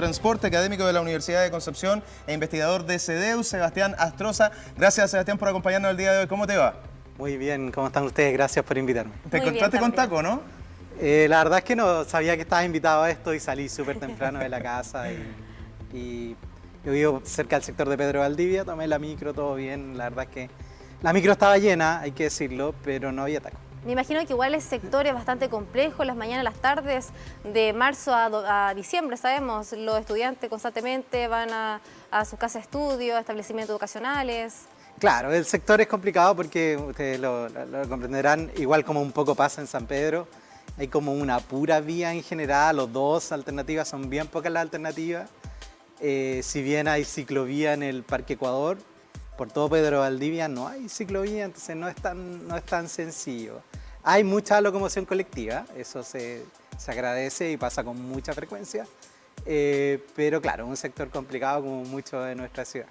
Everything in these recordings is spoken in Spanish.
transporte, académico de la Universidad de Concepción e investigador de CEDEUS, Sebastián Astroza. Gracias, Sebastián, por acompañarnos el día de hoy. ¿Cómo te va? Muy bien, ¿cómo están ustedes? Gracias por invitarme. Te encontraste con Taco, ¿no? La verdad es que no sabía que estabas invitado a esto y salí súper temprano de la casa y yo vivo cerca del sector de Pedro Valdivia, tomé la micro, todo bien. La verdad es que la micro estaba llena, hay que decirlo, pero no había Taco. Me imagino que igual el sector es bastante complejo, las mañanas, las tardes, de marzo a diciembre, sabemos, los estudiantes constantemente van a su casa de estudio, a establecimientos educacionales. Claro, el sector es complicado porque ustedes lo comprenderán, igual como un poco pasa en San Pedro, hay como una pura vía en general, o dos alternativas, son bien pocas las alternativas. Si bien hay ciclovía en el Parque Ecuador, por todo Pedro Valdivia no hay ciclovía, entonces no es tan sencillo. Hay mucha locomoción colectiva, eso se agradece y pasa con mucha frecuencia, pero claro, un sector complicado como mucho de nuestra ciudad.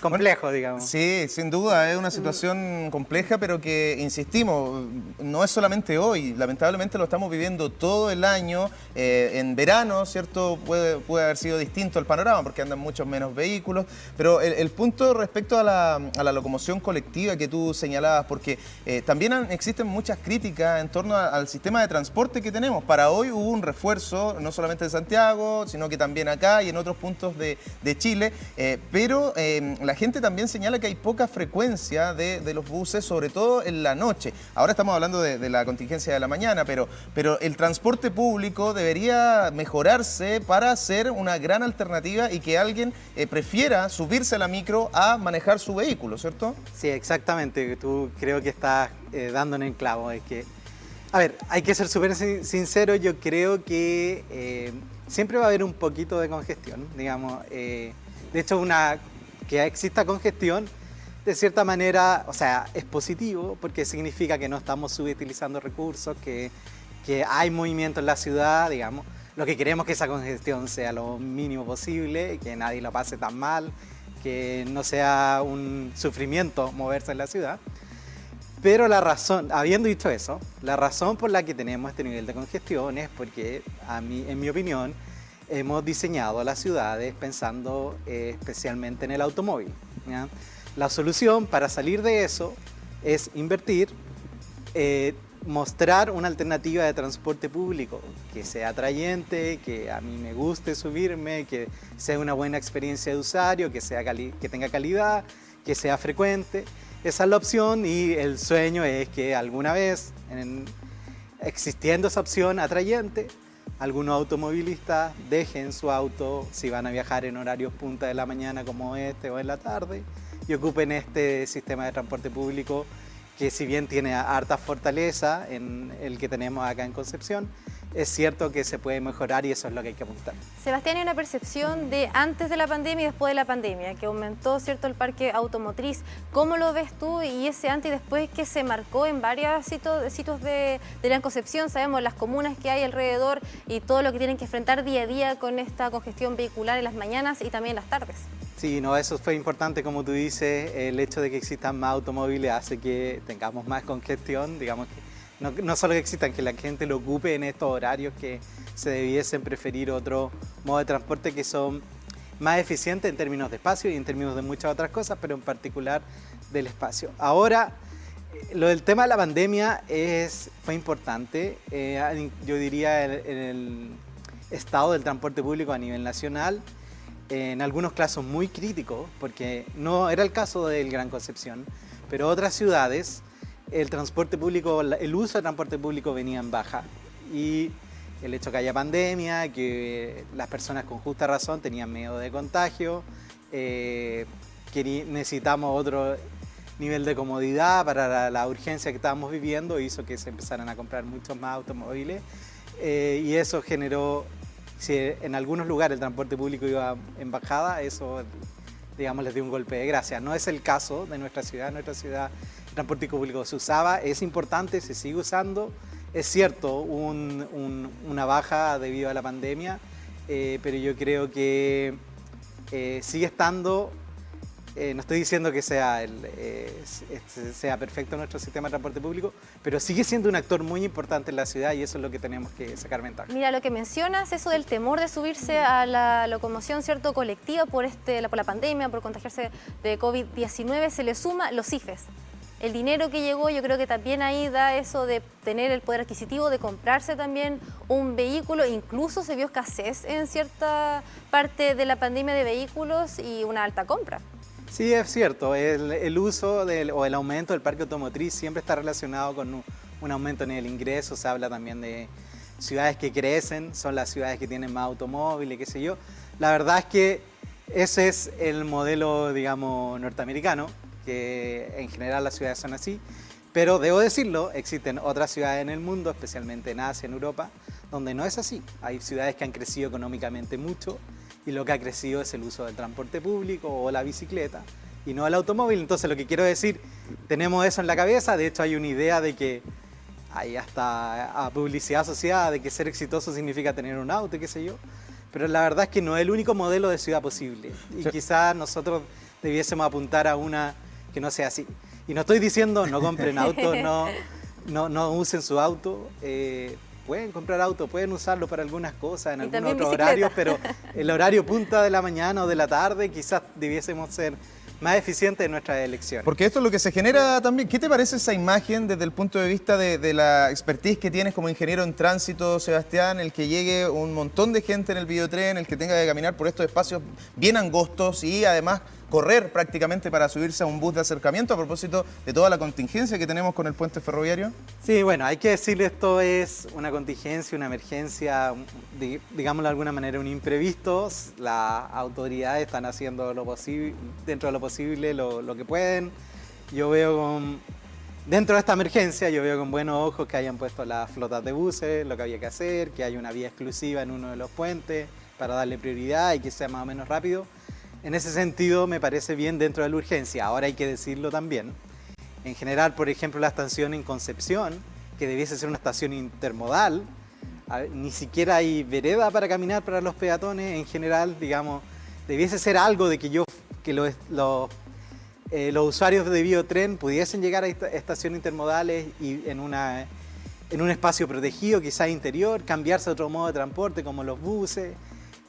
Complejo, digamos. Sí, sin duda, es una situación compleja, pero que, insistimos, no es solamente hoy, lamentablemente lo estamos viviendo todo el año. En verano, ¿cierto? Puede haber sido distinto el panorama porque andan muchos menos vehículos, pero el punto respecto a la locomoción colectiva que tú señalabas, porque también existen muchas críticas en torno al sistema de transporte que tenemos. Para hoy hubo un refuerzo, no solamente en Santiago, sino que también acá y en otros puntos de Chile, pero la gente también señala que hay poca frecuencia de los buses, sobre todo en la noche. Ahora estamos hablando de la contingencia de la mañana, pero el transporte público debería mejorarse para ser una gran alternativa y que alguien prefiera subirse a la micro a manejar su vehículo, ¿cierto? Sí, exactamente. Tú creo que estás dando en el clavo. Es que, a ver, hay que ser súper sincero. Yo creo que siempre va a haber un poquito de congestión, digamos. De hecho, que exista congestión, de cierta manera, o sea, es positivo porque significa que no estamos subutilizando recursos, que hay movimiento en la ciudad, digamos. Lo que queremos es que esa congestión sea lo mínimo posible, que nadie lo pase tan mal, que no sea un sufrimiento moverse en la ciudad. Pero la razón, habiendo dicho eso, la razón por la que tenemos este nivel de congestión es porque, en mi opinión, hemos diseñado las ciudades pensando especialmente en el automóvil, ¿ya? La solución para salir de eso es invertir, mostrar una alternativa de transporte público que sea atrayente, que a mí me guste subirme, que sea una buena experiencia de usuario, que tenga calidad, que sea frecuente. Esa es la opción y el sueño es que alguna vez, existiendo esa opción atrayente, algunos automovilistas dejen su auto si van a viajar en horarios punta de la mañana como este o en la tarde y ocupen este sistema de transporte público que, si bien tiene harta fortaleza en el que tenemos acá en Concepción, es cierto que se puede mejorar y eso es lo que hay que apuntar. Sebastián, hay una percepción de antes de la pandemia y después de la pandemia, que aumentó, ¿cierto?, el parque automotriz. ¿Cómo lo ves tú y ese antes y después que se marcó en varios sitios de la Concepción? Sabemos las comunas que hay alrededor y todo lo que tienen que enfrentar día a día con esta congestión vehicular en las mañanas y también en las tardes. Sí, no, eso fue importante, como tú dices, el hecho de que existan más automóviles hace que tengamos más congestión, digamos que no solo que existan, que la gente lo ocupe en estos horarios, que se debiesen preferir otro modo de transporte que son más eficientes en términos de espacio y en términos de muchas otras cosas, pero en particular del espacio. Ahora, lo del tema de la pandemia fue importante, yo diría en el estado del transporte público a nivel nacional, en algunos casos muy críticos, porque no era el caso del Gran Concepción, pero otras ciudades, el transporte público, el uso de transporte público venía en baja y el hecho que haya pandemia, que las personas con justa razón tenían miedo de contagio, que necesitamos otro nivel de comodidad para la urgencia que estábamos viviendo, hizo que se empezaran a comprar muchos más automóviles y eso generó, si en algunos lugares el transporte público iba en bajada, eso, digamos, les dio un golpe de gracia. No es el caso de nuestra ciudad. En nuestra ciudad el transporte público se usaba, es importante, se sigue usando. Es cierto, una baja debido a la pandemia, pero yo creo que sigue estando no estoy diciendo que sea, sea perfecto nuestro sistema de transporte público, pero sigue siendo un actor muy importante en la ciudad y eso es lo que tenemos que sacar ventaja. Mira, lo que mencionas, eso del temor de subirse a la locomoción, ¿cierto?, colectiva por la pandemia, por contagiarse de COVID-19, se le suma los IFES. El dinero que llegó, yo creo que también ahí da eso de tener el poder adquisitivo, de comprarse también un vehículo. Incluso se vio escasez en cierta parte de la pandemia de vehículos y una alta compra. Sí, es cierto. El uso o el aumento del parque automotriz siempre está relacionado con un aumento en el ingreso. Se habla también de ciudades que crecen, son las ciudades que tienen más automóviles, qué sé yo. La verdad es que ese es el modelo, digamos, norteamericano, que en general las ciudades son así, pero debo decirlo, existen otras ciudades en el mundo, especialmente en Asia, en Europa, donde no es así. Hay ciudades que han crecido económicamente mucho y lo que ha crecido es el uso del transporte público o la bicicleta y no el automóvil. Entonces lo que quiero decir, tenemos eso en la cabeza, de hecho hay una idea de que hay hasta publicidad asociada de que ser exitoso significa tener un auto, qué sé yo, pero la verdad es que no es el único modelo de ciudad posible y quizás nosotros debiésemos apuntar a una que no sea así. Y no estoy diciendo no compren autos, no usen su auto. Pueden comprar auto, pueden usarlo para algunas cosas, en algunos otros horarios, pero el horario punta de la mañana o de la tarde quizás debiésemos ser más eficientes en nuestras elecciones. Porque esto es lo que se genera también. ¿Qué te parece esa imagen desde el punto de vista de la expertise que tienes como ingeniero en tránsito, Sebastián? El que llegue un montón de gente en el videotren, el que tenga que caminar por estos espacios bien angostos y además correr prácticamente para subirse a un bus de acercamiento a propósito de toda la contingencia que tenemos con el puente ferroviario. Sí, bueno, hay que decirle, esto es una contingencia, una emergencia, digámoslo de alguna manera, un imprevisto. Las autoridades están haciendo lo posible, dentro de lo posible, lo que pueden. Yo veo dentro de esta emergencia, yo veo con buenos ojos que hayan puesto las flotas de buses, lo que había que hacer, que haya una vía exclusiva en uno de los puentes para darle prioridad y que sea más o menos rápido. En ese sentido me parece bien dentro de la urgencia. Ahora hay que decirlo también. En general, por ejemplo, la estación en Concepción, que debiese ser una estación intermodal, ni siquiera hay vereda para caminar para los peatones. En general, digamos, debiese ser algo de que los usuarios de Biotren pudiesen llegar a estaciones intermodales y en un espacio protegido, quizás interior, cambiarse a otro modo de transporte como los buses.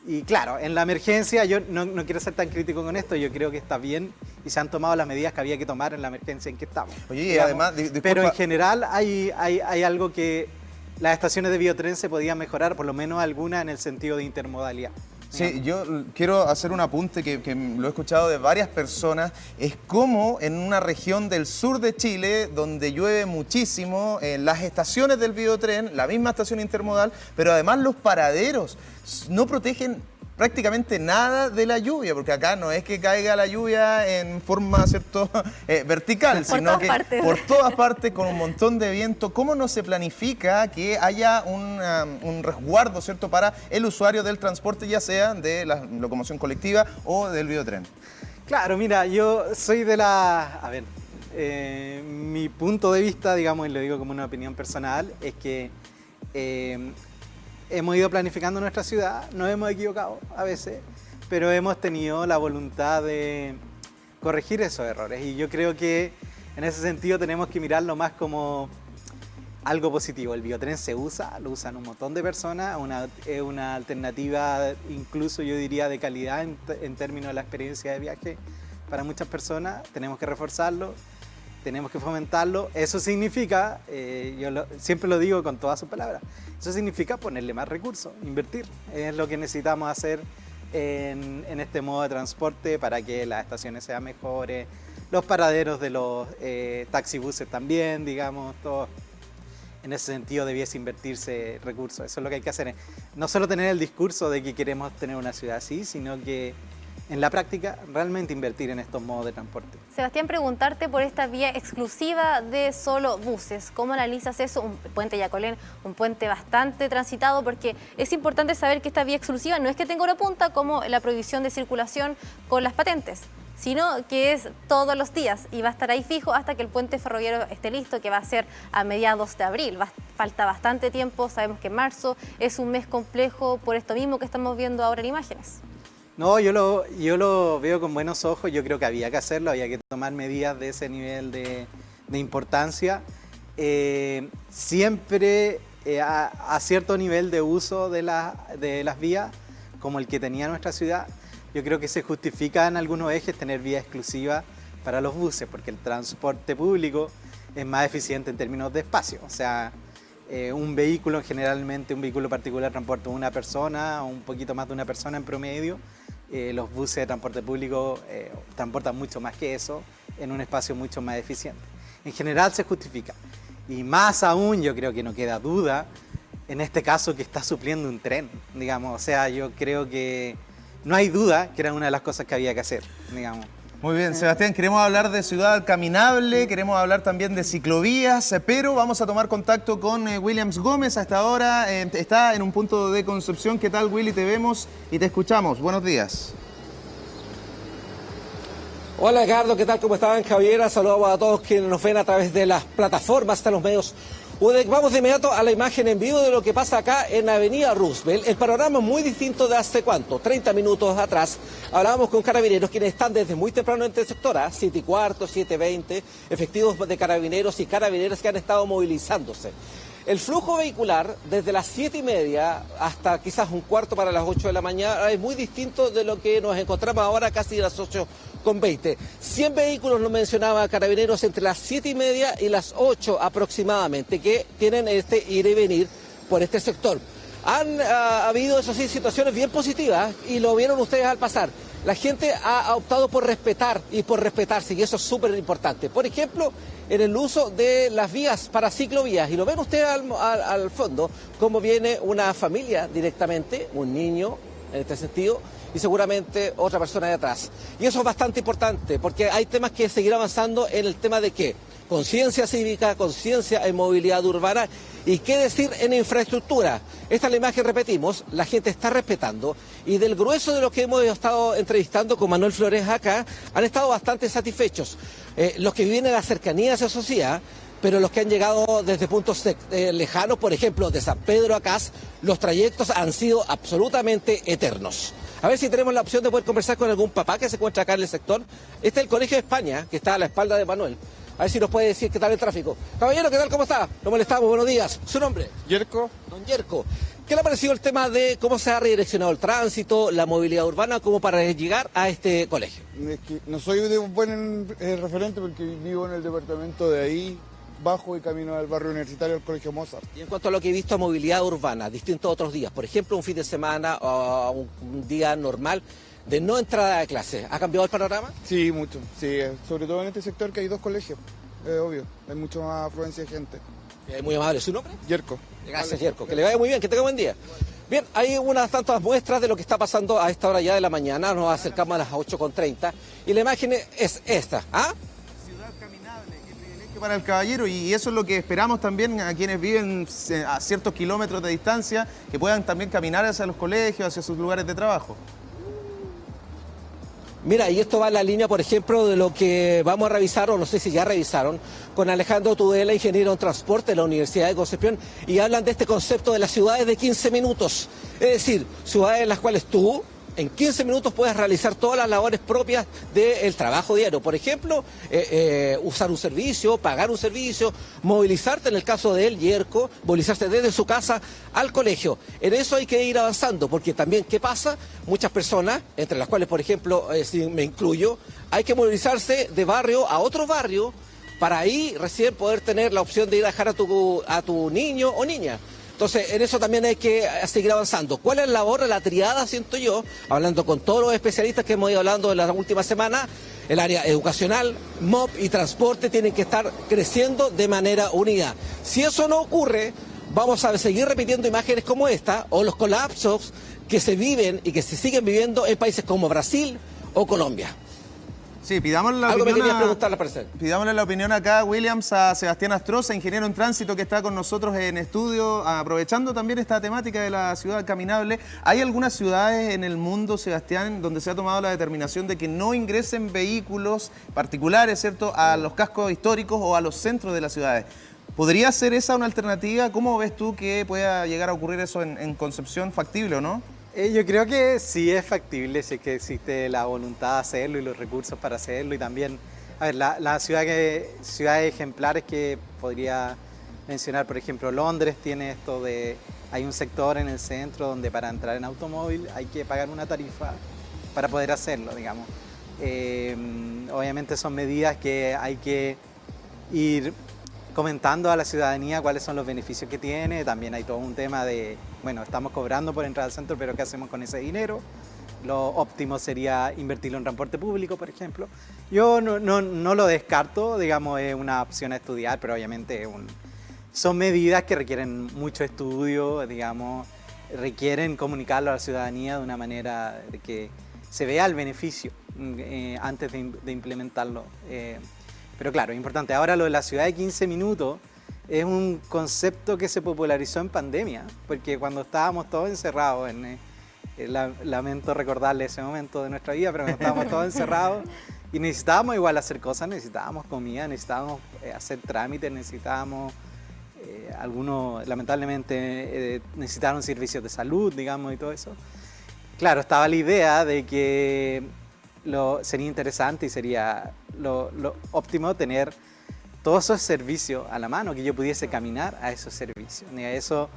Y claro, en la emergencia, yo no quiero ser tan crítico con esto, yo creo que está bien y se han tomado las medidas que había que tomar en la emergencia en que estamos. Oye, y además, pero en general hay algo que las estaciones de Biotren se podían mejorar, por lo menos algunas en el sentido de intermodalidad. Sí, yo quiero hacer un apunte que lo he escuchado de varias personas. Es como en una región del sur de Chile, donde llueve muchísimo, en las estaciones del Biotren, la misma estación intermodal, pero además los paraderos no protegen prácticamente nada de la lluvia, porque acá no es que caiga la lluvia en forma, ¿cierto?, vertical, sino que por todas partes, con un montón de viento. ¿Cómo no se planifica que haya un resguardo, ¿cierto?, para el usuario del transporte, ya sea de la locomoción colectiva o del videotren? Claro, mira, yo soy de la... A ver, mi punto de vista, digamos, y lo digo como una opinión personal, es que hemos ido planificando nuestra ciudad, nos hemos equivocado a veces, pero hemos tenido la voluntad de corregir esos errores. Y yo creo que en ese sentido tenemos que mirarlo más como algo positivo. El biotren se usa, lo usan un montón de personas, es una alternativa incluso yo diría de calidad en términos de la experiencia de viaje para muchas personas. Tenemos que reforzarlo, tenemos que fomentarlo. Eso significa, siempre lo digo con todas sus palabras, eso significa ponerle más recursos, invertir. Es lo que necesitamos hacer en este modo de transporte para que las estaciones sean mejores, los paraderos de los taxibuses también, digamos, todo. En ese sentido debiese invertirse recursos. Eso es lo que hay que hacer. No solo tener el discurso de que queremos tener una ciudad así, sino que en la práctica realmente invertir en estos modos de transporte. Sebastián, preguntarte por esta vía exclusiva de solo buses. ¿Cómo analizas eso? Un puente Yacolén, un puente bastante transitado, porque es importante saber que esta vía exclusiva no es que tenga una punta como la prohibición de circulación con las patentes, sino que es todos los días y va a estar ahí fijo hasta que el puente ferroviario esté listo, que va a ser a mediados de abril. Falta bastante tiempo, sabemos que marzo es un mes complejo por esto mismo que estamos viendo ahora en imágenes. No, yo lo veo con buenos ojos. Yo creo que había que hacerlo, había que tomar medidas de ese nivel de importancia. Siempre a cierto nivel de uso de las vías, como el que tenía nuestra ciudad, yo creo que se justifica en algunos ejes tener vía exclusiva para los buses, porque el transporte público es más eficiente en términos de espacio. O sea, un vehículo, generalmente un vehículo particular, transporta una persona o un poquito más de una persona en promedio. Los buses de transporte público transportan mucho más que eso en un espacio mucho más eficiente. En general se justifica. Y más aún, yo creo que no queda duda, en este caso, que está supliendo un tren, digamos. O sea, yo creo que no hay duda que era una de las cosas que había que hacer, digamos. Muy bien, Sebastián, queremos hablar de ciudad caminable, queremos hablar también de ciclovías, pero vamos a tomar contacto con Williams Gómez. Hasta ahora está en un punto de Concepción. ¿Qué tal, Willy? Te vemos y te escuchamos. Buenos días. Hola, Edgardo, ¿qué tal? ¿Cómo están, Javiera? Saludos a todos quienes nos ven a través de las plataformas, de los medios. Vamos de inmediato a la imagen en vivo de lo que pasa acá en Avenida Roosevelt. El panorama es muy distinto de hace, ¿cuánto? 30 minutos atrás. Hablábamos con carabineros, quienes están desde muy temprano en el sector, 7:15, 7:20, efectivos de carabineros y carabineras que han estado movilizándose. El flujo vehicular, desde las 7:30 hasta quizás un cuarto para las 8 de la mañana, es muy distinto de lo que nos encontramos ahora, casi a las 8:20. 100 vehículos, nos mencionaba Carabineros, entre las 7:30 y las 8 aproximadamente, que tienen este ir y venir por este sector. Han habido, eso sí, situaciones bien positivas, y lo vieron ustedes al pasar. La gente ha optado por respetar y por respetarse, y eso es súper importante. Por ejemplo, en el uso de las vías para ciclovías, y lo ven ustedes al fondo, cómo viene una familia directamente, un niño en este sentido, y seguramente otra persona de atrás. Y eso es bastante importante, porque hay temas que seguir avanzando en el tema de qué: conciencia cívica, conciencia en movilidad urbana, y qué decir en infraestructura. Esta es la imagen, repetimos, la gente está respetando, y del grueso de los que hemos estado entrevistando con Manuel Flores acá, han estado bastante satisfechos. Los que viven en las cercanías, eso sí, pero los que han llegado desde puntos lejanos, por ejemplo, de San Pedro a Cas, los trayectos han sido absolutamente eternos. A ver si tenemos la opción de poder conversar con algún papá que se encuentra acá en el sector. Este es el Colegio de España, que está a la espalda de Manuel. A ver si nos puede decir qué tal el tráfico. Caballero, ¿qué tal? ¿Cómo está? Lo molestamos, buenos días. ¿Su nombre? Yerko. Don Yerko. ¿Qué le ha parecido el tema de cómo se ha redireccionado el tránsito, la movilidad urbana, como para llegar a este colegio? Es que no soy de un buen referente porque vivo en el departamento de ahí, bajo y camino al barrio universitario del Colegio Mozart. Y en cuanto a lo que he visto a movilidad urbana, distinto a otros días, por ejemplo, un fin de semana o un día normal de no entrada a clase, ¿ha cambiado el panorama? Sí, mucho. Sí, sobre todo en este sector que hay dos colegios, obvio. Hay mucha más afluencia de gente. Muy amable. ¿Su nombre? Yerko. Gracias, Yerko. Que le vaya muy bien, que tenga buen día. Bien, hay unas tantas muestras de lo que está pasando a esta hora ya de la mañana. Nos acercamos a las 8:30 y la imagen es esta. Ciudad caminable, que es el privilegio para el caballero, y eso es lo que esperamos también a quienes viven a ciertos kilómetros de distancia, que puedan también caminar hacia los colegios, hacia sus lugares de trabajo. Mira, y esto va en la línea, por ejemplo, de lo que vamos a revisar, o no sé si ya revisaron, con Alejandro Tudela, ingeniero en transporte de la Universidad de Concepción, y hablan de este concepto de las ciudades de 15 minutos. Es decir, ciudades en las cuales tú, en 15 minutos, puedes realizar todas las labores propias del trabajo diario. Por ejemplo, usar un servicio, pagar un servicio, movilizarte, en el caso de él, Yerko, movilizarse desde su casa al colegio. En eso hay que ir avanzando, porque también, ¿qué pasa? Muchas personas, entre las cuales, por ejemplo, si me incluyo, hay que movilizarse de barrio a otro barrio para ahí recién poder tener la opción de ir a dejar a tu niño o niña. Entonces, en eso también hay que seguir avanzando. ¿Cuál es la labor de la triada, siento yo? Hablando con todos los especialistas que hemos ido hablando en las últimas semanas, el área educacional, MOP y transporte tienen que estar creciendo de manera unida. Si eso no ocurre, vamos a seguir repitiendo imágenes como esta, o los colapsos que se viven y que se siguen viviendo en países como Brasil o Colombia. Sí, pidámosle la opinión acá, Williams, a Sebastián Astroza, ingeniero en tránsito, que está con nosotros en estudio, aprovechando también esta temática de la ciudad caminable. ¿Hay algunas ciudades en el mundo, Sebastián, donde se ha tomado la determinación de que no ingresen vehículos particulares, ¿cierto?, a los cascos históricos o a los centros de las ciudades? ¿Podría ser esa una alternativa? ¿Cómo ves tú que pueda llegar a ocurrir eso en Concepción? ¿Factible o no? Yo creo que sí es factible, si es que existe la voluntad de hacerlo y los recursos para hacerlo. Y también, a ver, ciudades ejemplares que podría mencionar, por ejemplo, Londres tiene esto de, hay un sector en el centro donde para entrar en automóvil hay que pagar una tarifa para poder hacerlo, digamos. Obviamente son medidas que hay que ir comentando a la ciudadanía cuáles son los beneficios que tiene. También hay todo un tema de, bueno, estamos cobrando por entrar al centro, pero ¿qué hacemos con ese dinero? Lo óptimo sería invertirlo en transporte público, por ejemplo. Yo no lo descarto, digamos, es una opción a estudiar, pero obviamente son medidas que requieren mucho estudio, digamos, requieren comunicarlo a la ciudadanía de una manera de que se vea el beneficio antes de implementarlo. Pero claro, es importante. Ahora lo de la ciudad de 15 minutos es un concepto que se popularizó en pandemia, porque cuando estábamos todos encerrados, lamento recordarle ese momento de nuestra vida, pero cuando estábamos todos encerrados y necesitábamos igual hacer cosas, necesitábamos comida, necesitábamos hacer trámites, necesitábamos, algunos lamentablemente necesitaron servicios de salud, digamos, y todo eso. Claro, estaba la idea de que sería interesante y sería lo óptimo tener todos esos servicios a la mano, que yo pudiese caminar a esos servicios. Y eso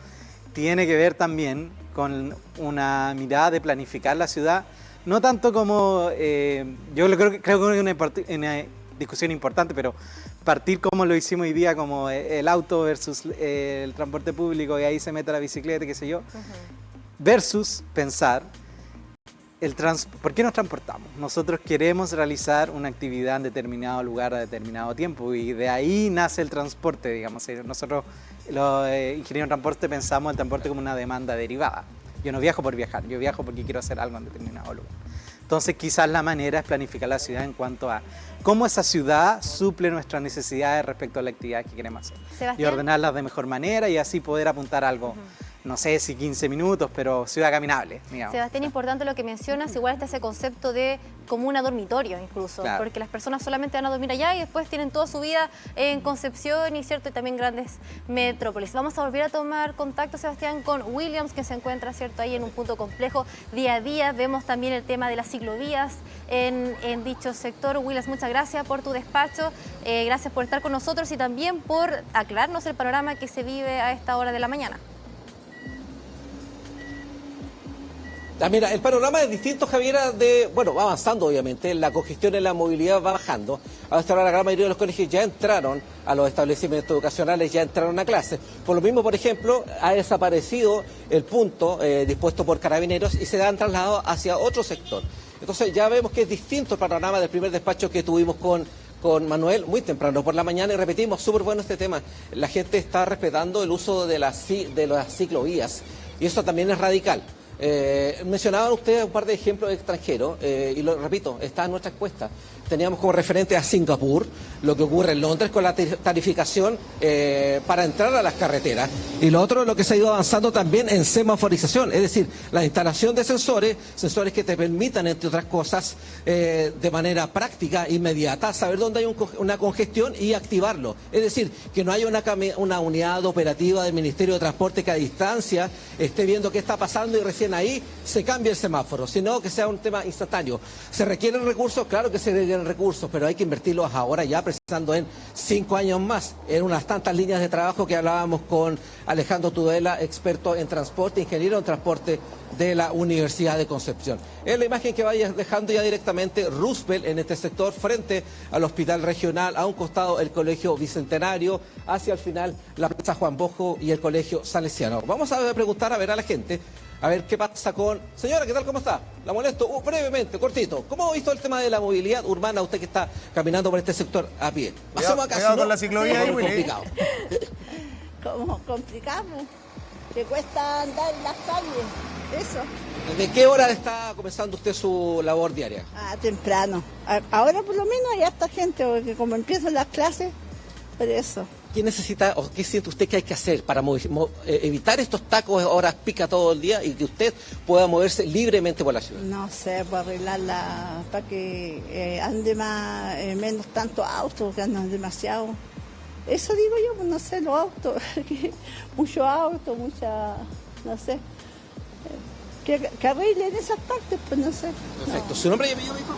tiene que ver también con una mirada de planificar la ciudad, no tanto como, yo creo que es una discusión importante, pero partir como lo hicimos hoy día, como el auto versus el transporte público, y ahí se mete la bicicleta, qué sé yo, versus pensar, ¿por qué nos transportamos? Nosotros queremos realizar una actividad en determinado lugar a determinado tiempo y de ahí nace el transporte, digamos. Nosotros, los ingenieros de transporte, pensamos el transporte como una demanda derivada. Yo no viajo por viajar, yo viajo porque quiero hacer algo en determinado lugar. Entonces quizás la manera es planificar la ciudad en cuanto a cómo esa ciudad suple nuestras necesidades respecto a la actividad que queremos hacer. Sebastián. Y ordenarlas de mejor manera y así poder apuntar a algo. No sé si 15 minutos, pero ciudad caminable, digamos. Sebastián, importante lo que mencionas, igual está ese concepto de comuna dormitorio incluso, claro, porque las personas solamente van a dormir allá y después tienen toda su vida en Concepción y cierto y también grandes metrópolis. Vamos a volver a tomar contacto, Sebastián, con Williams, que se encuentra cierto ahí en un punto complejo día a día. Vemos también el tema de las ciclovías en dicho sector. Williams, muchas gracias por tu despacho, gracias por estar con nosotros y también por aclararnos el panorama que se vive a esta hora de la mañana. Mira, el panorama es distinto, Javiera, bueno, va avanzando obviamente, la congestión en la movilidad va bajando. A esta hora la gran mayoría de los colegios ya entraron a los establecimientos educacionales, ya entraron a clases. Por lo mismo, por ejemplo, ha desaparecido el punto dispuesto por Carabineros y se han trasladado hacia otro sector. Entonces ya vemos que es distinto el panorama del primer despacho que tuvimos con Manuel muy temprano por la mañana y repetimos, súper bueno este tema. La gente está respetando el uso de las ciclovías y eso también es radical. Mencionaban ustedes un par de ejemplos extranjeros y lo repito, está en nuestra encuesta. Teníamos como referente a Singapur, lo que ocurre en Londres con la tarificación para entrar a las carreteras. Y lo otro, lo que se ha ido avanzando también en semaforización, es decir, la instalación de sensores que te permitan, entre otras cosas, de manera práctica, inmediata, saber dónde hay una congestión y activarlo. Es decir, que no haya una unidad operativa del Ministerio de Transporte que a distancia esté viendo qué está pasando y recién ahí se cambia el semáforo, sino que sea un tema instantáneo. ¿Se requieren recursos? Claro que se requieren recursos, pero hay que invertirlos ahora ya, pensando en 5 años más, en unas tantas líneas de trabajo que hablábamos con Alejandro Tudela, experto en transporte, ingeniero en transporte de la Universidad de Concepción. Es la imagen que vaya dejando ya directamente Roosevelt en este sector, frente al Hospital Regional, a un costado el Colegio Bicentenario, hacia el final la Plaza Juan Bosch y el Colegio Salesiano. Vamos a preguntar a ver a la gente, a ver qué pasa con... Señora, ¿qué tal? ¿Cómo está? La molesto brevemente, cortito. ¿Cómo ha visto el tema de la movilidad urbana usted que está caminando por este sector a pie? Pasemos acá, con la ciclovía ahí, complicado. ¿Cómo complicamos? Que cuesta andar en las calles, eso. ¿Desde qué hora está comenzando usted su labor diaria? Temprano. Ahora por lo menos hay harta gente, porque como empiezan las clases, por eso. ¿Qué necesita o qué siente usted que hay que hacer para evitar estos tacos, horas pica todo el día y que usted pueda moverse libremente por la ciudad? No sé, para arreglarla, para que ande menos tanto autos, que andan demasiado. Eso digo yo, pues no sé, los autos, mucho auto, no sé. que arreglen esas partes, pues no sé. Perfecto. ¿Su nombre y apellido, dijo?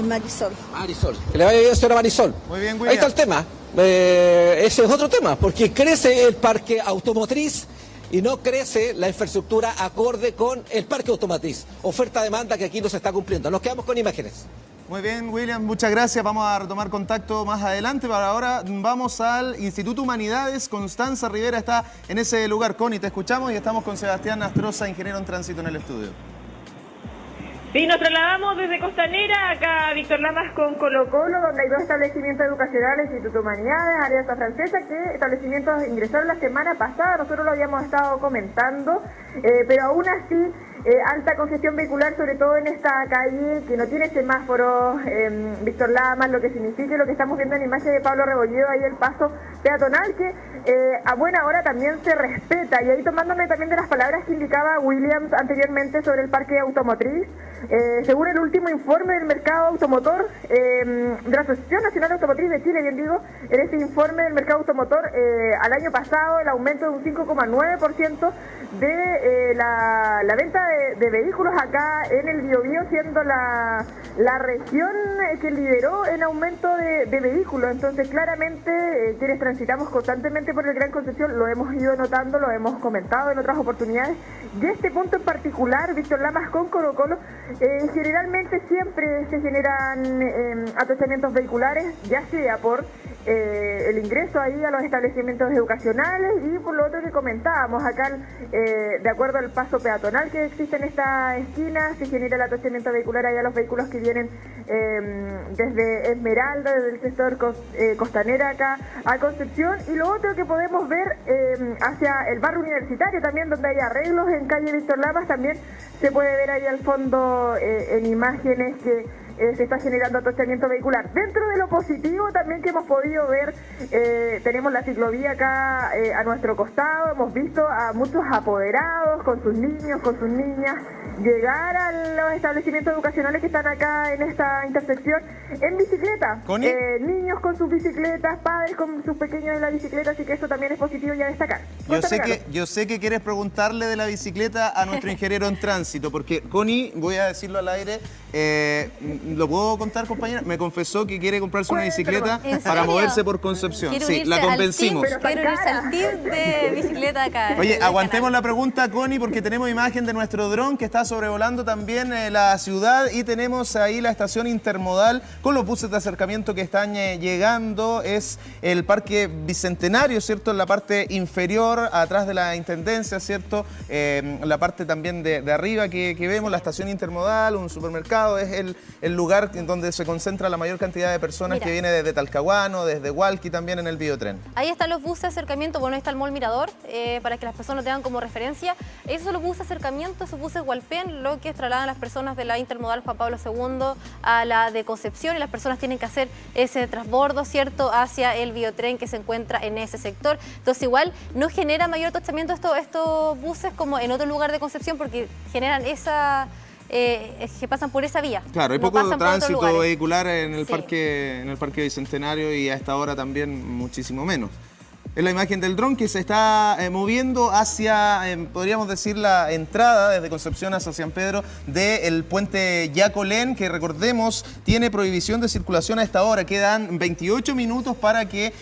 Marisol. Marisol. Que le vaya bien, señora Marisol. Muy bien, Ahí está el tema. Ese es otro tema, porque crece el parque automotriz y no crece la infraestructura acorde con el parque automotriz. Oferta-demanda que aquí no se está cumpliendo. Nos quedamos con imágenes. Muy bien, William, muchas gracias. Vamos a retomar contacto más adelante. Para ahora vamos al Instituto Humanidades. Constanza Rivera está en ese lugar. Connie, te escuchamos y estamos con Sebastián Astroza, ingeniero en tránsito en el estudio. Sí, nos trasladamos desde Costanera acá a Víctor Lamas con Colo Colo, donde hay 2 establecimientos educacionales, Instituto Humanidades, Alianza Francesa, que establecimientos ingresaron la semana pasada. Nosotros lo habíamos estado comentando, pero aún así alta congestión vehicular, sobre todo en esta calle que no tiene semáforos, Víctor Lamas, lo que significa lo que estamos viendo en la imagen de Pablo Rebolledo, ahí el paso peatonal que a buena hora también se respeta. Y ahí tomándome también de las palabras que indicaba Williams anteriormente sobre el parque automotriz, según el último informe del mercado automotor de la Asociación Nacional Automotriz de Chile, bien digo, en ese informe del mercado automotor, al año pasado el aumento de un 5,9% de la venta de vehículos acá en el Biobío, siendo la región que lideró en aumento de vehículos. Entonces claramente quienes transitamos constantemente por el Gran Concepción lo hemos ido notando, lo hemos comentado en otras oportunidades, y este punto en particular, Víctor Lamas con Colo Colo, generalmente siempre se generan atochamientos vehiculares, ya sea por el ingreso ahí a los establecimientos educacionales y por lo otro que comentábamos acá, de acuerdo al paso peatonal que existe en esta esquina, se genera el atochamiento vehicular ahí a los vehículos que vienen desde Esmeralda, desde el sector Costanera acá a Concepción, y lo otro que podemos ver hacia el barrio universitario también, donde hay arreglos en calle Víctor Lamas, también se puede ver ahí al fondo en imágenes que se está generando atochamiento vehicular. Dentro de lo positivo también que hemos podido ver, tenemos la ciclovía acá a nuestro costado, hemos visto a muchos apoderados con sus niños, con sus niñas, llegar a los establecimientos educacionales que están acá en esta intersección en bicicleta. Niños con sus bicicletas, padres con sus pequeños en la bicicleta, así que eso también es positivo y a destacar. Yo sé que quieres preguntarle de la bicicleta a nuestro ingeniero en tránsito, porque Connie, voy a decirlo al aire, ¿lo puedo contar, compañera? Me confesó que quiere comprarse una bicicleta para moverse por Concepción. Sí, la convencimos. Quiero irse al team de bicicleta acá. Oye, aguantemos la pregunta, Connie, porque tenemos imagen de nuestro dron que está sobrevolando también la ciudad, y tenemos ahí la estación intermodal con los buses de acercamiento que están llegando. Es el Parque Bicentenario, ¿cierto? En la parte inferior, atrás de la Intendencia, ¿cierto? La parte también de arriba que vemos, la estación intermodal, un supermercado, es el lugar en donde se concentra la mayor cantidad de personas. Mira, que viene desde Talcahuano, desde Hualqui, también en el biotren. Ahí están los buses de acercamiento, bueno, ahí está el Mall Mirador, para que las personas tengan como referencia. Esos son los buses de acercamiento, esos buses Hualpén, lo que trasladan a las personas de la intermodal Juan Pablo II a la de Concepción, y las personas tienen que hacer ese transbordo, ¿cierto?, hacia el biotren que se encuentra en ese sector. Entonces igual no genera mayor atochamiento estos buses como en otro lugar de Concepción, porque generan esa... que pasan por esa vía. Claro, hay poco tránsito vehicular en el Parque Bicentenario, y a esta hora también muchísimo menos. Es la imagen del dron que se está moviendo hacia, podríamos decir, la entrada desde Concepción hacia San Pedro del puente Yacolén, que recordemos tiene prohibición de circulación a esta hora. Quedan 28 minutos para que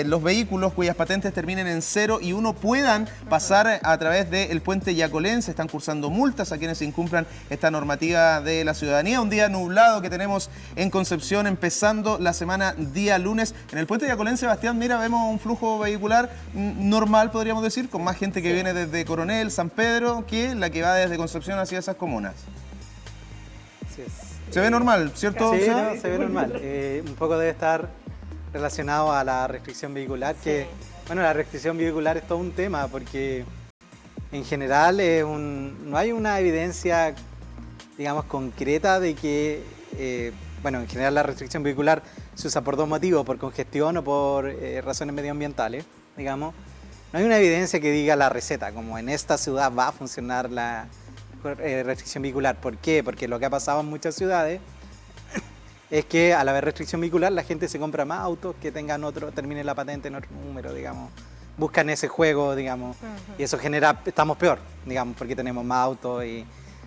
los vehículos cuyas patentes terminen en 0 y 1 puedan pasar a través del puente Yacolén. Se están cursando multas a quienes incumplan esta normativa de la ciudadanía. Un día nublado que tenemos en Concepción, empezando la semana día lunes. En el puente Yacolén, Sebastián, mira, vemos un flujo vehicular normal, podríamos decir, con más gente que viene desde Coronel, San Pedro, que la que va desde Concepción hacia esas comunas. Así es. Se ve normal, ¿cierto? Sí, no, se ve normal. Un poco debe estar relacionado a la restricción vehicular, que, bueno, la restricción vehicular es todo un tema, porque en general no hay una evidencia, digamos, concreta de que, bueno, en general la restricción vehicular se usa por dos motivos, por congestión o por razones medioambientales, digamos. No hay una evidencia que diga la receta, como en esta ciudad va a funcionar la restricción vehicular. ¿Por qué? Porque lo que ha pasado en muchas ciudades es que al haber restricción vehicular la gente se compra más autos que tengan terminen la patente en otro número, digamos. Buscan ese juego, digamos, y eso genera, estamos peor, digamos, porque tenemos más autos y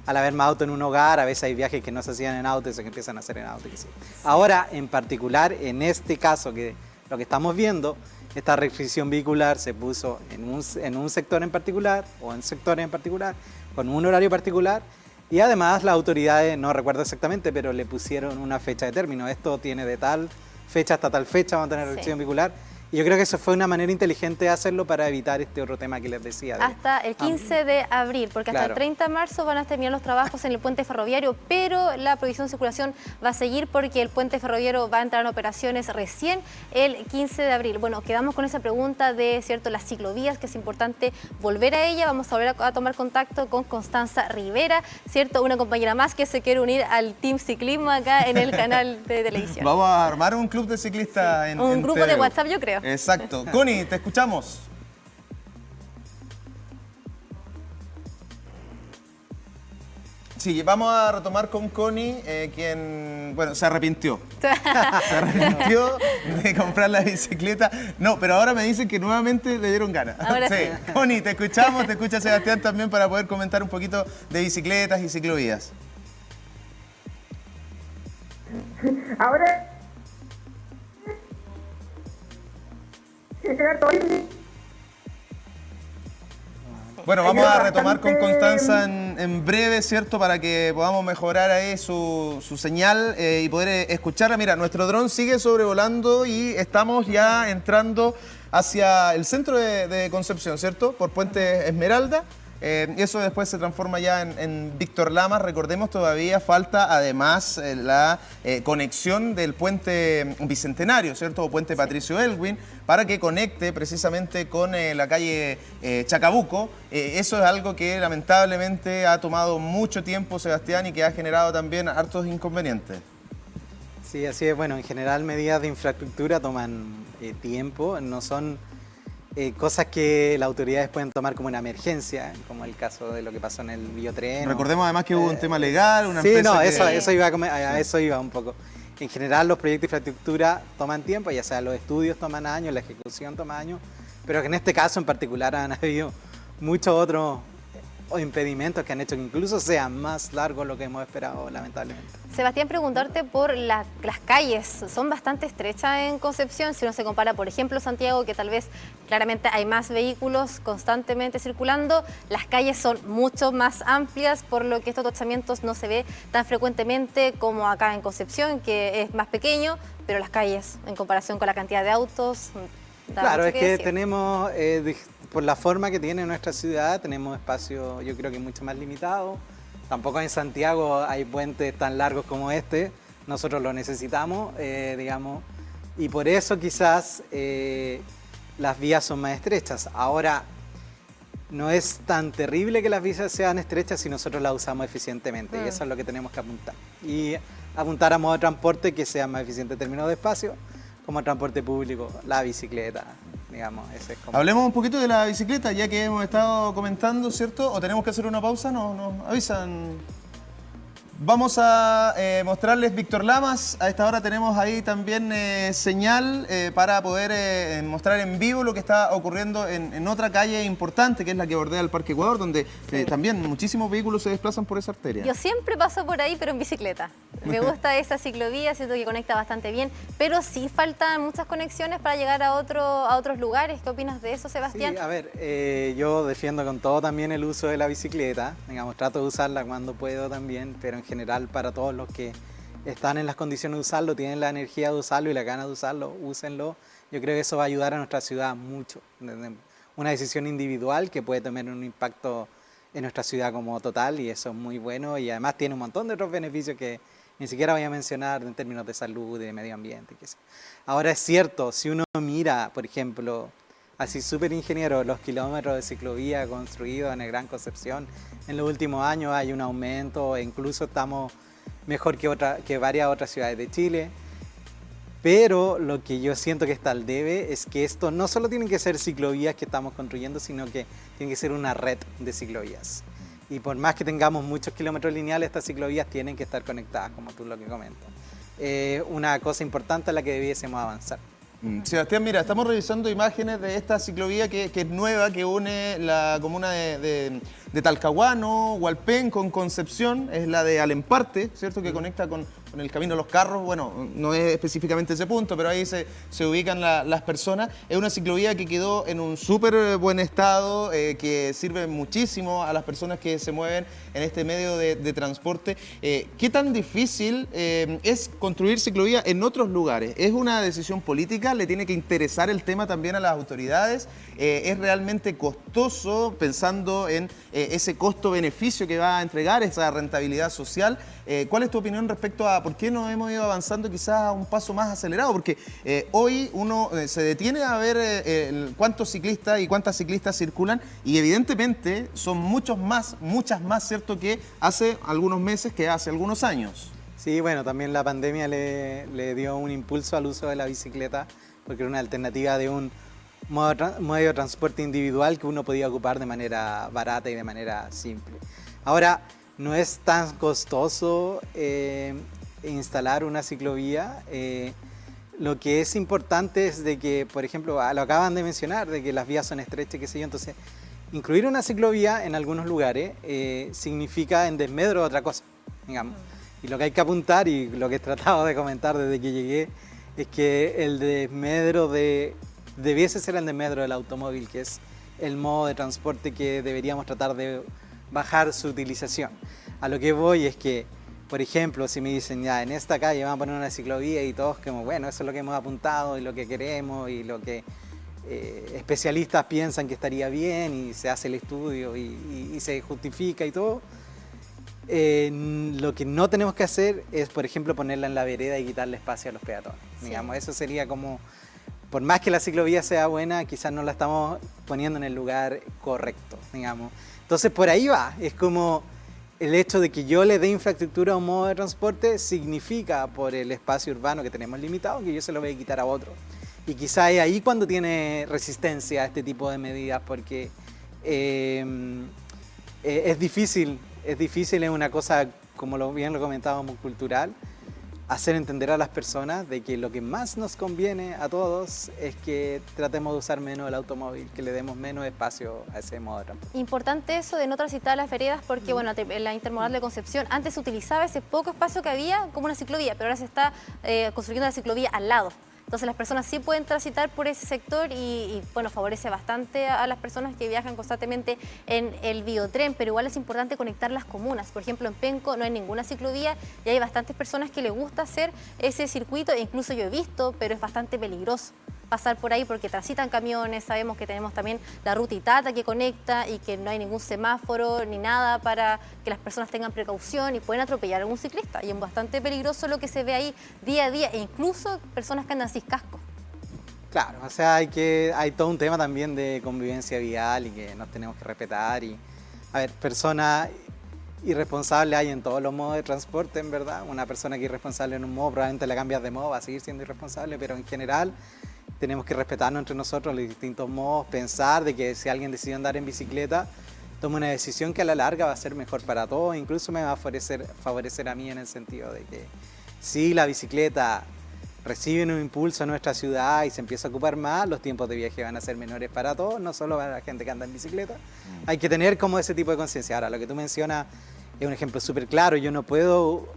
al haber más auto en un hogar, a veces hay viajes que no se hacían en auto y se empiezan a hacer en auto. Sí. Ahora, en particular, en este caso, que lo que estamos viendo, esta restricción vehicular se puso en un sector en particular o en sectores en particular, con un horario particular, y además las autoridades, no recuerdo exactamente, pero le pusieron una fecha de término. Esto tiene de tal fecha hasta tal fecha, vamos a tener restricción vehicular. Y yo creo que eso fue una manera inteligente de hacerlo para evitar este otro tema que les decía. Hasta el 15 de abril, porque hasta Claro. el 30 de marzo van a terminar los trabajos en el puente ferroviario, pero la prohibición de circulación va a seguir porque el puente ferroviario va a entrar en operaciones recién el 15 de abril. Bueno, quedamos con esa pregunta de, ¿cierto?, las ciclovías, que es importante volver a ella. Vamos a volver a tomar contacto con Constanza Rivera, ¿cierto?, una compañera más que se quiere unir al Team Ciclismo acá en el canal de televisión. Vamos a armar un club de ciclistas en Un grupo de TVU. WhatsApp, yo creo. Exacto. Connie, te escuchamos. Sí, vamos a retomar con Connie, quien, bueno, se arrepintió. Se arrepintió de comprar la bicicleta. No, pero ahora me dicen que nuevamente le dieron ganas. Ahora sí. Connie, te escuchamos, te escucha Sebastián también para poder comentar un poquito de bicicletas y ciclovías. Ahora... Bueno, vamos a retomar con Constanza en breve, ¿cierto? Para que podamos mejorar ahí su señal y poder escucharla. Mira, nuestro dron sigue sobrevolando y estamos ya entrando hacia el centro de Concepción, ¿cierto? Por Puente Esmeralda. Y eso después se transforma ya en Víctor Lamas. Recordemos, todavía falta además la conexión del puente Bicentenario, ¿cierto? O puente Patricio Elwin, para que conecte precisamente con la calle Chacabuco. Eso es algo que lamentablemente ha tomado mucho tiempo, Sebastián, y que ha generado también hartos inconvenientes. Sí, así es. Bueno, en general medidas de infraestructura toman tiempo, no son cosas que las autoridades pueden tomar como una emergencia, como el caso de lo que pasó en el biotren. Recordemos además que hubo un tema legal, una sí, empresa no, que... a eso iba un poco. En general los proyectos de infraestructura toman tiempo, ya sea los estudios toman años, la ejecución toma años, pero que en este caso en particular han habido muchos otros impedimentos que han hecho que incluso sea más largo lo que hemos esperado, lamentablemente. Sebastián, preguntarte por las calles. Son bastante estrechas en Concepción, si uno se compara, por ejemplo, Santiago, que tal vez claramente hay más vehículos constantemente circulando. Las calles son mucho más amplias, por lo que estos tochamientos no se ve tan frecuentemente como acá en Concepción, que es más pequeño, pero las calles, en comparación con la cantidad de autos, da Claro, mucho es que decir. tenemos, por la forma que tiene nuestra ciudad, tenemos espacio, yo creo que mucho más limitado. Tampoco en Santiago hay puentes tan largos como este, nosotros lo necesitamos, digamos, y por eso quizás las vías son más estrechas. Ahora, no es tan terrible que las vías sean estrechas si nosotros las usamos eficientemente, y eso es lo que tenemos que apuntar. Y apuntar a modo de transporte que sea más eficiente en términos de espacio, como el transporte público, la bicicleta, digamos, ese es como... Hablemos un poquito de la bicicleta, ya que hemos estado comentando, ¿cierto? ¿O tenemos que hacer una pausa? Nos avisan. Vamos a mostrarles Víctor Lamas. A esta hora tenemos ahí también señal para poder mostrar en vivo lo que está ocurriendo en otra calle importante, que es la que bordea el Parque Ecuador, donde también muchísimos vehículos se desplazan por esa arteria. Yo siempre paso por ahí, pero en bicicleta. Me gusta esa ciclovía, siento que conecta bastante bien, pero sí faltan muchas conexiones para llegar a otros lugares. ¿Qué opinas de eso, Sebastián? Sí, a ver, yo defiendo con todo también el uso de la bicicleta, digamos, trato de usarla cuando puedo también, pero en general para todos los que están en las condiciones de usarlo, tienen la energía de usarlo y la gana de usarlo, úsenlo. Yo creo que eso va a ayudar a nuestra ciudad mucho. Una decisión individual que puede tener un impacto en nuestra ciudad como total, y eso es muy bueno, y además tiene un montón de otros beneficios que ni siquiera voy a mencionar en términos de salud, de medio ambiente. Ahora es cierto, si uno mira, por ejemplo, así súper ingeniero, los kilómetros de ciclovía construidos en el Gran Concepción, en los últimos años hay un aumento e incluso estamos mejor que varias otras ciudades de Chile. Pero lo que yo siento que está al debe es que esto no solo tienen que ser ciclovías que estamos construyendo, sino que tiene que ser una red de ciclovías. Y por más que tengamos muchos kilómetros lineales, estas ciclovías tienen que estar conectadas, como tú lo que comentas. Una cosa importante a la que debiésemos avanzar. Sebastián, mira, estamos revisando imágenes de esta ciclovía que es nueva, que une la comuna de Talcahuano, Hualpén con Concepción, es la de Alemparte, ¿cierto? Que conecta con el Camino de los Carros. Bueno, no es específicamente ese punto, pero ahí se ubican las personas. Es una ciclovía que quedó en un súper buen estado, que sirve muchísimo a las personas que se mueven en este medio de transporte. ¿Qué tan difícil es construir ciclovía en otros lugares? ¿Es una decisión política? ¿Le tiene que interesar el tema también a las autoridades? ¿Es realmente costoso pensando en ese costo-beneficio que va a entregar, esa rentabilidad social? ¿Cuál es tu opinión respecto a por qué no hemos ido avanzando quizás a un paso más acelerado? Porque hoy uno se detiene a ver cuántos ciclistas y cuántas ciclistas circulan y evidentemente son muchas más, ¿cierto?, que hace algunos meses, que hace algunos años. Sí, bueno, también la pandemia le dio un impulso al uso de la bicicleta, porque era una alternativa de un medio de transporte individual que uno podía ocupar de manera barata y de manera simple. Ahora, no es tan costoso instalar una ciclovía. Lo que es importante es de que, por ejemplo, lo acaban de mencionar, de que las vías son estrechas, qué sé yo, entonces incluir una ciclovía en algunos lugares significa en desmedro de otra cosa, digamos. Y lo que hay que apuntar, y lo que he tratado de comentar desde que llegué, es que el desmedro debiese ser el desmedro del automóvil, que es el modo de transporte que deberíamos tratar de bajar su utilización. A lo que voy es que, por ejemplo, si me dicen ya en esta calle van a poner una ciclovía y todos como, bueno, eso es lo que hemos apuntado y lo que queremos y lo que especialistas piensan que estaría bien y se hace el estudio y se justifica y todo, lo que no tenemos que hacer es, por ejemplo, ponerla en la vereda y quitarle espacio a los peatones. Sí. Digamos, eso sería como, por más que la ciclovía sea buena, quizás no la estamos poniendo en el lugar correcto, digamos. Entonces por ahí va, es como el hecho de que yo le dé infraestructura a un modo de transporte significa, por el espacio urbano que tenemos limitado, que yo se lo voy a quitar a otro. Y quizá es ahí cuando tiene resistencia a este tipo de medidas, porque es difícil, es una cosa, como bien lo comentábamos, cultural, hacer entender a las personas de que lo que más nos conviene a todos es que tratemos de usar menos el automóvil, que le demos menos espacio a ese modo de transporte. Importante eso de no transitar las veredas porque, bueno, en la intermodal de Concepción antes se utilizaba ese poco espacio que había como una ciclovía, pero ahora se está construyendo la ciclovía al lado. Entonces las personas sí pueden transitar por ese sector y bueno, favorece bastante a las personas que viajan constantemente en el biotren, pero igual es importante conectar las comunas. Por ejemplo, en Penco no hay ninguna ciclovía y hay bastantes personas que les gusta hacer ese circuito, e incluso yo he visto, pero es bastante peligroso pasar por ahí porque transitan camiones, sabemos que tenemos también la ruta Itata que conecta y que no hay ningún semáforo ni nada para que las personas tengan precaución y pueden atropellar a algún ciclista y es bastante peligroso lo que se ve ahí día a día e incluso personas que andan sin casco. Claro, o sea, hay todo un tema también de convivencia vial y que nos tenemos que respetar y, a ver, personas irresponsables hay en todos los modos de transporte, en verdad. Una persona que es irresponsable en un modo probablemente la cambias de modo, va a seguir siendo irresponsable, pero en general tenemos que respetarnos entre nosotros los distintos modos, pensar de que si alguien decide andar en bicicleta, tome una decisión que a la larga va a ser mejor para todos, incluso me va a favorecer a mí en el sentido de que si la bicicleta recibe un impulso en nuestra ciudad y se empieza a ocupar más, los tiempos de viaje van a ser menores para todos, no solo para la gente que anda en bicicleta. Hay que tener como ese tipo de conciencia. Ahora, lo que tú mencionas es un ejemplo súper claro. Yo no puedo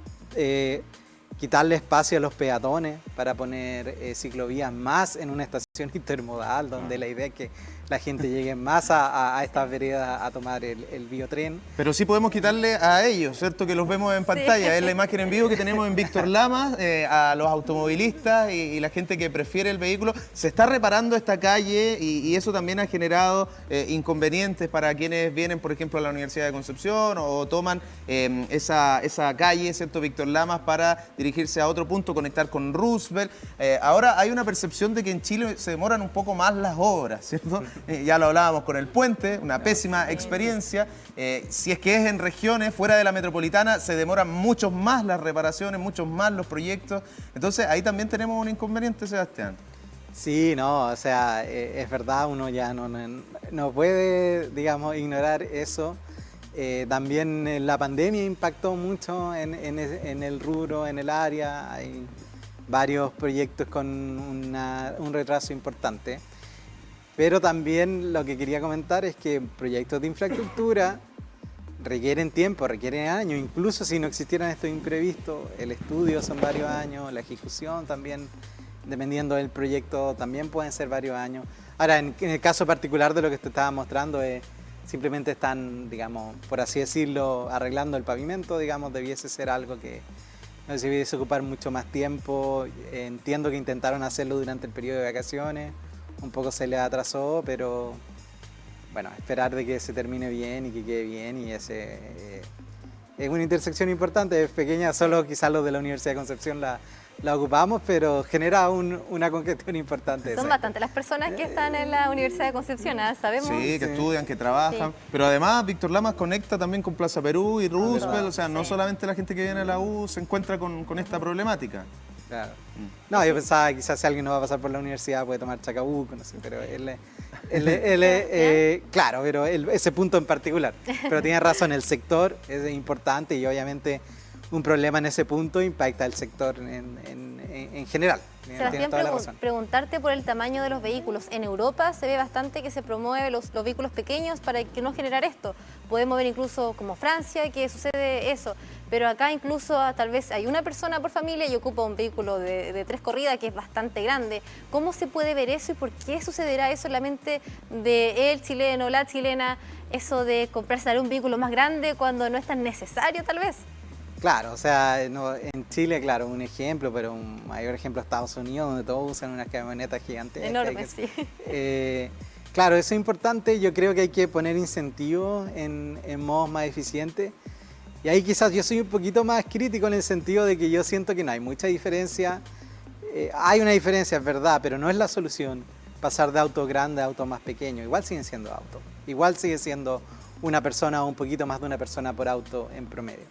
quitarle espacio a los peatones para poner ciclovías más en una estación intermodal, donde la idea es que la gente llegue más a estas veredas a tomar el biotren. Pero sí podemos quitarle a ellos, ¿cierto? Que los vemos en pantalla, sí. Es la imagen en vivo que tenemos en Víctor Lamas, a los automovilistas y la gente que prefiere el vehículo. Se está reparando esta calle y eso también ha generado inconvenientes para quienes vienen, por ejemplo, a la Universidad de Concepción o toman esa calle, ¿cierto? Víctor Lamas, para dirigirse a otro punto, conectar con Roosevelt. Ahora hay una percepción de que en Chile se demoran un poco más las obras, ¿cierto? Ya lo hablábamos con el puente, una pésima experiencia. Si es que es en regiones fuera de la metropolitana, se demoran mucho más las reparaciones, muchos más los proyectos. Entonces ahí también tenemos un inconveniente, Sebastián. Sí, no, o sea, es verdad, uno ya no puede, digamos, ignorar eso. También la pandemia impactó mucho en el rubro, en el área. varios proyectos con un retraso importante. Pero también lo que quería comentar es que proyectos de infraestructura requieren tiempo, requieren años, incluso si no existieran estos imprevistos, el estudio son varios años, la ejecución también, dependiendo del proyecto, también pueden ser varios años. Ahora, en el caso particular de lo que te estaba mostrando, simplemente están, digamos, por así decirlo, arreglando el pavimento, digamos, debiese ser algo que no se debiese ocupar mucho más tiempo. Entiendo que intentaron hacerlo durante el periodo de vacaciones, un poco se les atrasó, pero bueno, esperar de que se termine bien y que quede bien, y es una intersección importante, es pequeña, solo quizás los de la Universidad de Concepción la ocupamos, pero genera una congestión importante. Son bastantes las personas que están en la Universidad de Concepción, ¿sabemos? Sí, que estudian, que trabajan. Sí. Pero además, Víctor Lamas conecta también con Plaza Perú y Roosevelt, o sea, no solamente la gente que viene a la U se encuentra con esta problemática. Claro. No, yo pensaba quizás si alguien no va a pasar por la universidad puede tomar Chacabuco, no sé, pero claro, pero ese punto en particular. Pero tiene razón, el sector es importante y obviamente un problema en ese punto impacta al sector en general. Sebastián, preguntarte por el tamaño de los vehículos. En Europa se ve bastante que se promueve los vehículos pequeños para que no generar esto. Podemos ver incluso como Francia que sucede eso, pero acá incluso tal vez hay una persona por familia y ocupa un vehículo de 3 corridas que es bastante grande. ¿Cómo se puede ver eso y por qué sucederá eso en la mente de el chileno, la chilena, eso de comprarse un vehículo más grande cuando no es tan necesario tal vez? Claro, o sea, en Chile, claro, un ejemplo, pero un mayor ejemplo Estados Unidos, donde todos usan unas camionetas gigantes. Enormes, sí. Claro, eso es importante. Yo creo que hay que poner incentivos en modos más eficientes. Y ahí quizás yo soy un poquito más crítico en el sentido de que yo siento que no hay mucha diferencia. Hay una diferencia, es verdad, pero no es la solución pasar de auto grande a auto más pequeño. Igual siguen siendo autos. Igual sigue siendo una persona o un poquito más de una persona por auto en promedio.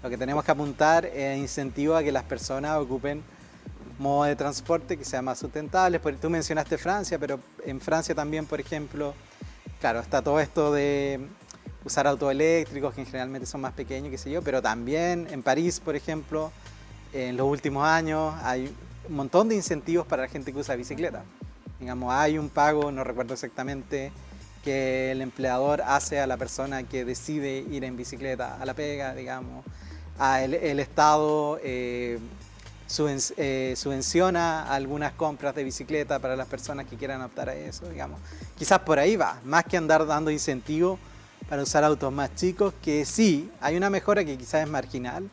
Lo que tenemos que apuntar es incentivo a que las personas ocupen modos de transporte que sean más sustentables. Tú mencionaste Francia, pero en Francia también, por ejemplo, claro, está todo esto de usar autos eléctricos que generalmente son más pequeños, qué sé yo, pero también en París, por ejemplo, en los últimos años hay un montón de incentivos para la gente que usa bicicleta. Digamos, hay un pago, no recuerdo exactamente, que el empleador hace a la persona que decide ir en bicicleta a la pega, digamos. El Estado subvenciona algunas compras de bicicleta para las personas que quieran optar a eso, digamos. Quizás por ahí va, más que andar dando incentivos para usar autos más chicos, que sí, hay una mejora que quizás es marginal,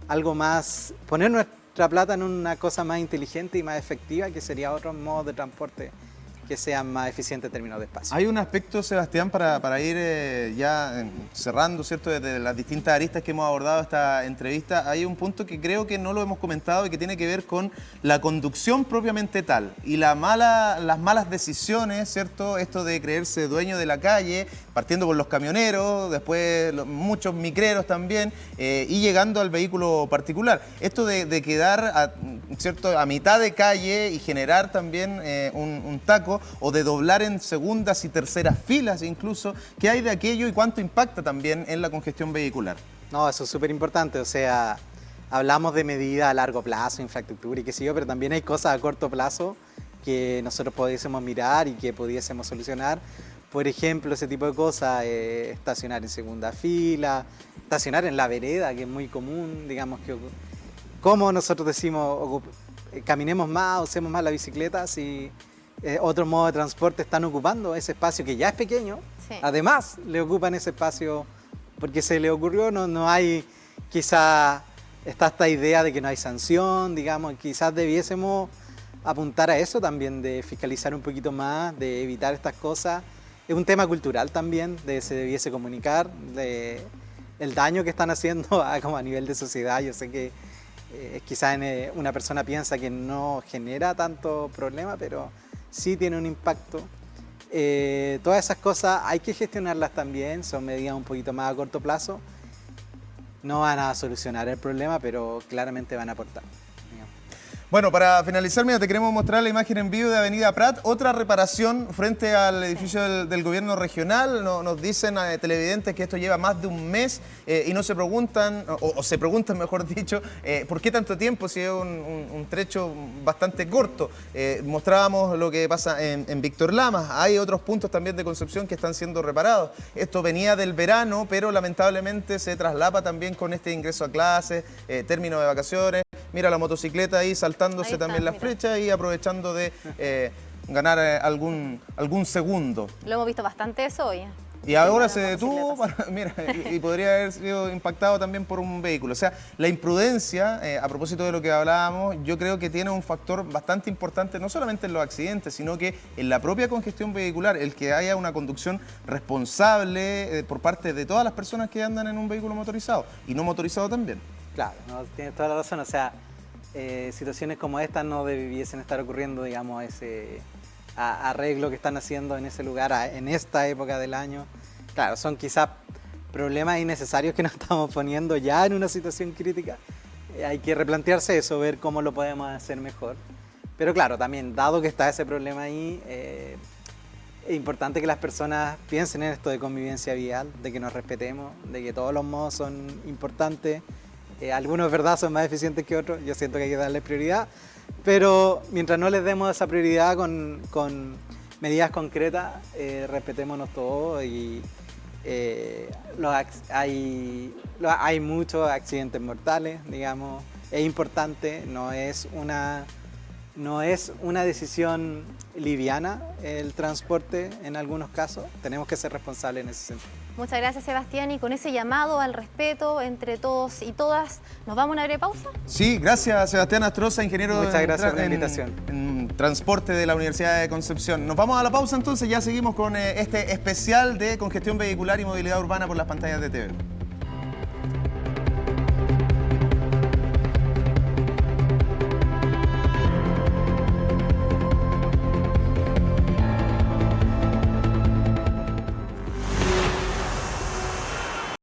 algo más, poner nuestra plata en una cosa más inteligente y más efectiva, que sería otros modos de transporte que sean más eficientes en términos de espacio. Hay un aspecto, Sebastián, para ir ya cerrando, ¿cierto? Desde las distintas aristas que hemos abordado esta entrevista, hay un punto que creo que no lo hemos comentado y que tiene que ver con la conducción propiamente tal y las malas decisiones, ¿cierto? Esto de creerse dueño de la calle, partiendo por los camioneros, después muchos micreros también, y llegando al vehículo particular. Esto de quedar ¿cierto? A mitad de calle y generar también un taco, o de doblar en segundas y terceras filas incluso. ¿Qué hay de aquello y cuánto impacta también en la congestión vehicular? No, eso es súper importante, o sea, hablamos de medidas a largo plazo, infraestructura y qué sé yo, pero también hay cosas a corto plazo que nosotros pudiésemos mirar y que pudiésemos solucionar. Por ejemplo, ese tipo de cosas, estacionar en segunda fila, estacionar en la vereda, que es muy común, digamos que... Como nosotros decimos, caminemos más, usemos más la bicicleta, si otros modos de transporte están ocupando ese espacio que ya es pequeño, sí. Además le ocupan ese espacio porque se le ocurrió, no hay quizá, está esta idea de que no hay sanción, digamos, quizás debiésemos apuntar a eso también, de fiscalizar un poquito más, de evitar estas cosas. Es un tema cultural también, se debiese comunicar, el daño que están haciendo como a nivel de sociedad. Yo sé que quizás una persona piensa que no genera tanto problema, pero sí tiene un impacto. Todas esas cosas hay que gestionarlas también, son medidas un poquito más a corto plazo. No van a solucionar el problema, pero claramente van a aportar. Bueno, para finalizar, mira, te queremos mostrar la imagen en vivo de Avenida Prat, otra reparación frente al edificio del gobierno regional. Nos dicen televidentes que esto lleva más de un mes y no se preguntan, o se preguntan mejor dicho, ¿por qué tanto tiempo si es un trecho bastante corto? Mostrábamos lo que pasa en Víctor Lamas, hay otros puntos también de Concepción que están siendo reparados. Esto venía del verano, pero lamentablemente se traslapa también con este ingreso a clases, término de vacaciones. Mira la motocicleta ahí saltándose también las flechas y aprovechando de ganar algún segundo. Lo hemos visto bastante eso hoy. Y ahora se detuvo, mira, y podría haber sido impactado también por un vehículo. O sea, la imprudencia, a propósito de lo que hablábamos, yo creo que tiene un factor bastante importante, no solamente en los accidentes, sino que en la propia congestión vehicular, el que haya una conducción responsable por parte de todas las personas que andan en un vehículo motorizado y no motorizado también. Claro, no, tienes toda la razón, o sea, situaciones como esta no debiesen estar ocurriendo, digamos, ese arreglo que están haciendo en ese lugar en esta época del año. Claro, son quizás problemas innecesarios que nos estamos poniendo ya en una situación crítica. Hay que replantearse eso, ver cómo lo podemos hacer mejor. Pero claro, también, dado que está ese problema ahí, es importante que las personas piensen en esto de convivencia vial, de que nos respetemos, de que todos los modos son importantes. Algunos, es verdad, son más eficientes que otros, yo siento que hay que darles prioridad, pero mientras no les demos esa prioridad con medidas concretas, respetémonos todos y hay muchos accidentes mortales, digamos, es importante, no es una decisión liviana el transporte en algunos casos, tenemos que ser responsables en ese sentido. Muchas gracias, Sebastián, y con ese llamado al respeto entre todos y todas, ¿nos vamos a una breve pausa? Sí, gracias, Sebastián Astroza, ingeniero en transporte de la Universidad de Concepción. Nos vamos a la pausa entonces, ya seguimos con este especial de congestión vehicular y movilidad urbana por las pantallas de TV.